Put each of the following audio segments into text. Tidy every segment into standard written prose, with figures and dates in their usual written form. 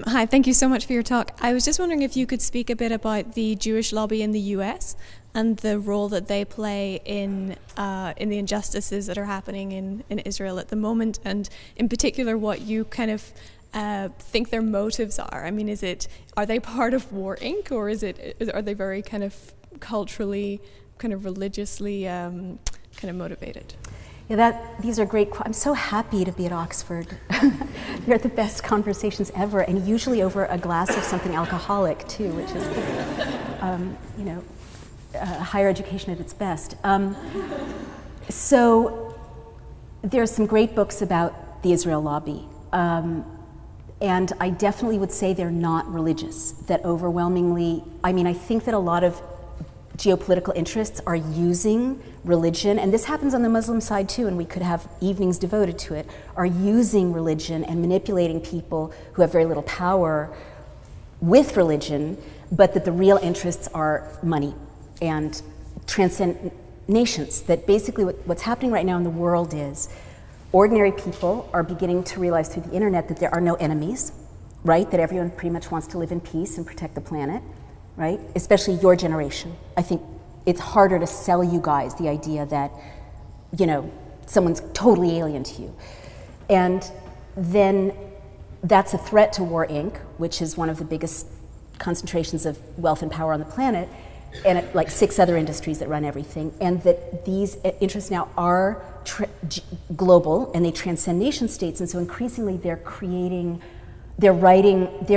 Hi, thank you so much for your talk. I was just wondering if you could speak a bit about the Jewish lobby in the US and the role that they play in the injustices that are happening in Israel at the moment, and in particular what you kind of think their motives are. I mean, are they part of War Inc., or are they very kind of culturally, kind of religiously kind of motivated? Yeah, these are great. I'm so happy to be at Oxford. They're the best conversations ever, and usually over a glass of something alcoholic too, which is, higher education at its best. So there's some great books about the Israel lobby, and I definitely would say they're not religious. That overwhelmingly, I think that a lot of geopolitical interests are using religion, and this happens on the Muslim side too, and we could have evenings devoted to it, are using religion and manipulating people who have very little power with religion, but that the real interests are money and transcend nations. That basically what's happening right now in the world is ordinary people are beginning to realize through the internet that there are no enemies, right? That everyone pretty much wants to live in peace and protect the planet, right? Especially your generation. I think it's harder to sell you guys the idea that, someone's totally alien to you. And then that's a threat to War Inc., which is one of the biggest concentrations of wealth and power on the planet, and like 6 other industries that run everything. And that these interests now are global, and they transcend nation states, and so increasingly they're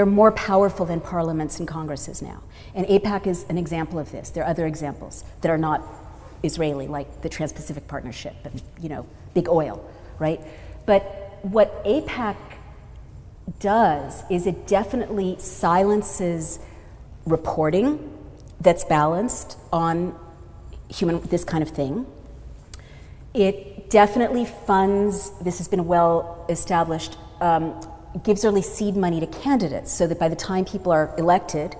more powerful than parliaments and congresses now. And AIPAC is an example of this. There are other examples that are not Israeli, like the Trans-Pacific Partnership and, big oil, right? But what AIPAC does is it definitely silences reporting that's balanced on this kind of thing. It definitely funds, this has been well established, gives early seed money to candidates so that by the time people are elected,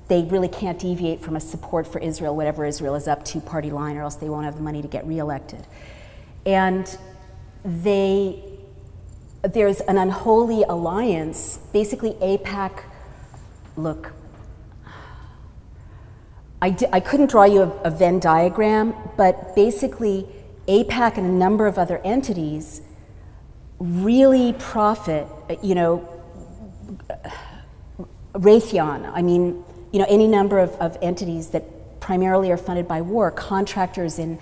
they really can't deviate from a support for Israel, whatever Israel is up to, party line, or else they won't have the money to get reelected. And there's an unholy alliance. Basically, AIPAC, look, I couldn't draw you a Venn diagram, but basically AIPAC and a number of other entities really profit, Raytheon, any number of entities that primarily are funded by war, contractors in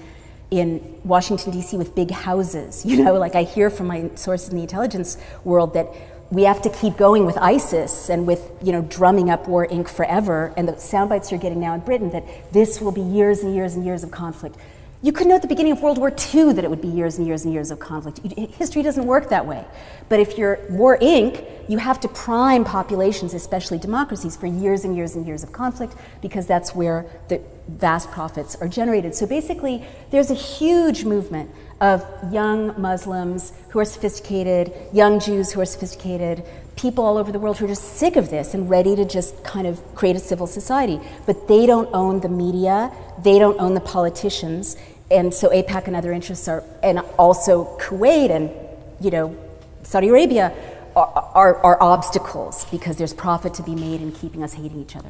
Washington, D.C. with big houses. Like I hear from my sources in the intelligence world that we have to keep going with ISIS and with, drumming up War Inc. forever, and the sound bites you're getting now in Britain that this will be years and years and years of conflict. You could know at the beginning of World War II that it would be years and years and years of conflict. History doesn't work that way. But if you're War Inc., you have to prime populations, especially democracies, for years and years and years of conflict, because that's where the vast profits are generated. So basically, there's a huge movement of young Muslims who are sophisticated, young Jews who are sophisticated, people all over the world who are just sick of this and ready to just kind of create a civil society. But they don't own the media, they don't own the politicians, and so AIPAC and other interests are, and also Kuwait and Saudi Arabia are obstacles because there's profit to be made in keeping us hating each other.